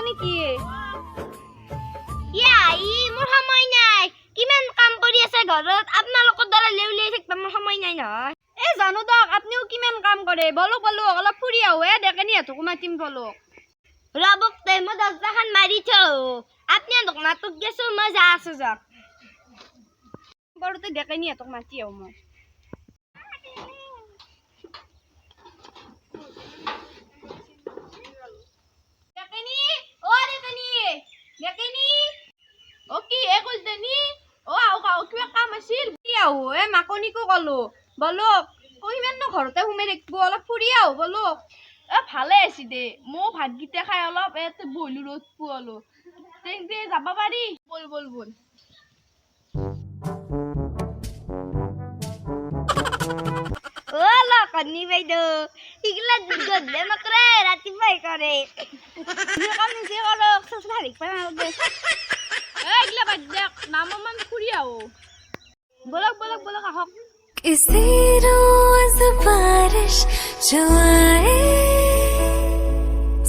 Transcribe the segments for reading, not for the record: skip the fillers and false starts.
নেকি মোৰ সময় নাই কিমান কাম কৰি আছে ঘৰত আপোনালোকৰ দ্বাৰা লেউলিয়াই থাকিব মোৰ সময় নাই নহয় এই জানো দক আপনিও কিমান কাম কৰে বলক অলপ ফুৰি আহো ডেকেনি হাতকো মাতিম বলক ৰবক তে মই দছটাখান মাৰি থওঁ আপুনি দোকানটোত গেছো মই যা আছো যাওক বৰতে ডেকেনি হাতক মাতি আহো মই মাকনিকো কলো বলক ইমান ঘৰতে সোমাই থাকিব অলপ ফুৰি আহো বলক ভালে আছে দে মই ভাতকেইটা খাই অলপ বহিলো ৰ'দ পোৱালো যাব পাৰি বল বল বল কণী বাইদেউ এইগিলা গধূলি নকৰে ৰাতিপুৱাই কৰে কাম নিজে কৰক এইগিলা বাদ দিয়ক নামমান ফুৰি আহো বলক বলক বলক আহক किसी रोज बारिश जो आए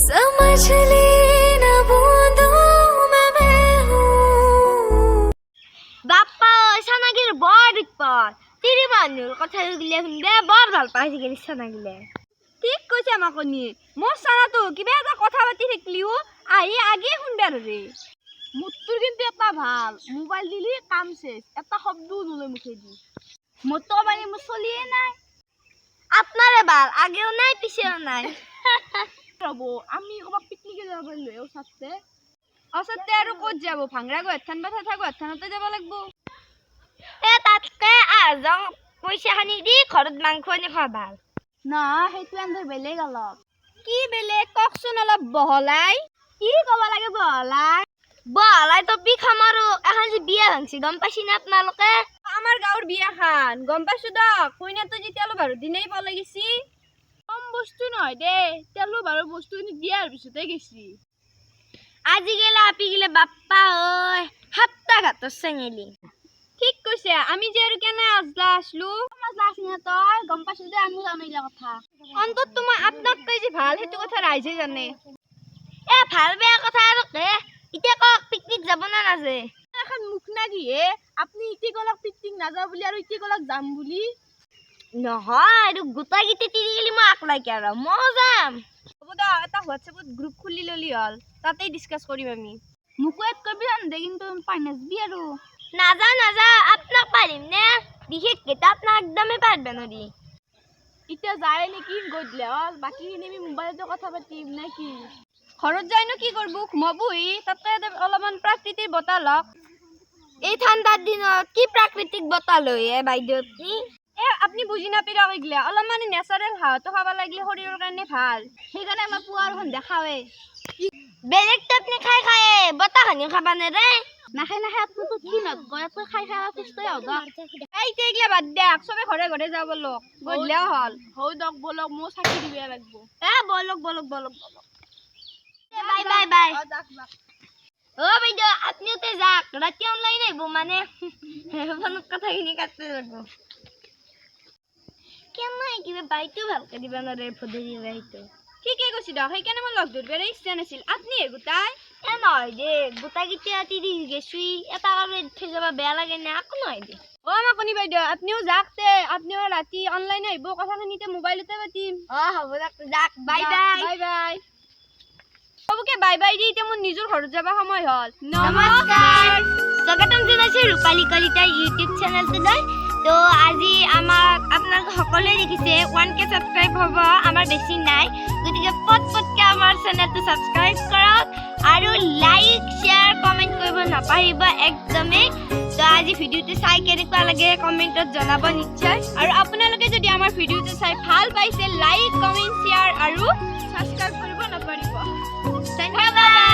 समझ लेना बूंदों में मैं हूँ বাপ্পা চানাগিৰ বৰ বিপদ তিৰি মানুহৰ কথা গিলে শুনবে বৰ ভাল পাই আজিকালি চানাগিলে ঠিক কৈছে মাকনি মোৰ চানাটো কিবা এটা কথা পাতি থাকিলিও আহি আগে শুনবে ধৰে মোৰটোৰ কিন্তু এটা ভাল মোবাইল দিলি কাম শেষ এটা শব্দও নলয় মুখেদি মোৰটো মানে মোৰ চলিয়ে নাই আপনাৰে ভাল আগেও নাই পিছেও নাই ৰব আমি ক'ৰবাত পিকনিকে যাব পাৰিলো ওচৰতে ওচৰতে আৰু ক'ত যাব ভাংৰা গুৱাহাটীখন বা থাথা গুৱাহাটীখনতে যাব লাগিব তাতকে আহজং পইচাখানি দি ঘৰত মাংস আনি খোৱা ভাল নহয় সেইটো আন্দৰ বেলেগ অলপ কি বেলেগ কওকচোন অলপ বহলাই কি ক'ব লাগে বহলাই বহালাই তো বিখাম আৰু এখন যে বিয়া ভাংছি গম পাইছি না আপোনালোকে আমাৰ গাঁৱৰ বিয়াখান গম পাইছো দক কইনাটো যে তেলো বাৰু দিনেই পাব লাগিছি কম বস্তু নহয় দে তেলো বাৰু বস্তু দিয়াৰ পিছতে গেছি আজি গেলে আপি গেলে বাপ্পা ঐ সাতটা ঘাটৰ চেঙেলি ঠিক কৈছে আমি যে আৰু কেনে আজলা আসলো তই গম পাইছো যে আমি জানো এইলা কথা অন্তত তোমাৰ আপোনাতকৈ যে ভাল সেইটো কথা ৰাইজে জানে ভাল বেয়া কথা আৰু এতিয়া কক পিকনিক যাব না নাজে এখন মুখ নাগি হে আপনি ইতি গলক পিকনিক নাযাও বুলি আৰু ইতি গলক যাম বুলি নহয় আৰু গোটা গীতে তিৰি গেলি মই আকলাইকে আৰু মই যাম হ'ব দা এটা হোৱাটছএপত গ্ৰুপ খুলি ললি হল তাতেই ডিসকাস কৰিম আমি মুকো এড কৰবি দে কিন্তু পাই নাচবি আৰু নাযাও আপোনাক পাৰিম নে বিশেষকে আপোনাক একদমেই পাৰবে নৰি এতিয়া যায় নেকি গধূলি হল বাকীখিনি আমি মোবাইলতে কথা পাতিম নে কি ঘৰত যাইনো কি কৰব ঘুমাবহি তাতে অলপমান প্ৰাকৃতিক বতাহ লওক এই ঠাণ্ডাৰ দিনত কি প্ৰাকৃতিক বতাহ লৈ বাইদেউ আপনি বুজি নাপাইৰা গিলা অলপমান নেচাৰেল হাৱাটো খাব লাগিলে শৰীৰৰ কাৰণে ভাল সেইকাৰণে মই পুৱাৰ সন্ধ্যা খাওৱে বেলেগটো আপুনি খাই বতাহখানি খাবা নেৰে নাখাই আপুনি কি নকয় খাই সুস্থই হব এইটা এগিলা বাদ দিয়ক চবে ঘৰে ঘৰে যাও বলক গধূলিও হল হৌ দক বলক মই চাকি দিব লাগিব বলক বাই বাই বাই ও বাইদেউ আপনিও তে যাক ৰাতি অনলাইন আহিব মানে ফোনত কথাখিনি কাটতে লাগিব কেনে কিবা বাইটো ভালকে দিবা নৰে ফদৰি বাইটো ঠিকে কৈছি দক সেইকাৰণে মই লগ ধৰিবৰ ইচ্ছা নাছিল আপনি গোটাই নহয় দে গোটা গিতিয়া তিৰি গেছুই এটা কামে থৈ যাবা বেয়া লাগে না আকো নহয় দে মাকনি বাইদেউ আপনিও যাক তে আপনিও ৰাতি অনলাইন আহিব কথাখিনিতে মোবাইলতে পাতিম হ'ব যাক বাই বাই বাই বাই সবকে বাই বাই দি এতিয়া মোৰ নিজৰ ঘৰত যাব সময় হল নমস্কাৰ স্বাগতম জনাইছো ৰূপালী কলিতাৰ ইউটিউব চেনেলটোলৈ তো আজি আমাক আপোনালোকে সকলোৱে দেখিছে 1K সাবস্ক্ৰাইব হ'ব আমাৰ বেছি নাই গতিকে পটপটকে আমাৰ চেনেলটো সাবস্ক্ৰাইব কৰক আৰু লাইক শেয়াৰ কমেন্ট কৰিব নাপাহৰিব একদমেই তো আজি ভিডিওটো চাই কেনেকুৱা লাগে কমেন্টত জনাব নিশ্চয় আৰু আপোনালোকে যদি আমাৰ ভিডিওটো চাই ভাল পাইছে লাইক কমেন্ট শেয়াৰ আৰু সাবস্ক্ৰাইব কৰিব নাপাহৰিব ধন্যবাদ।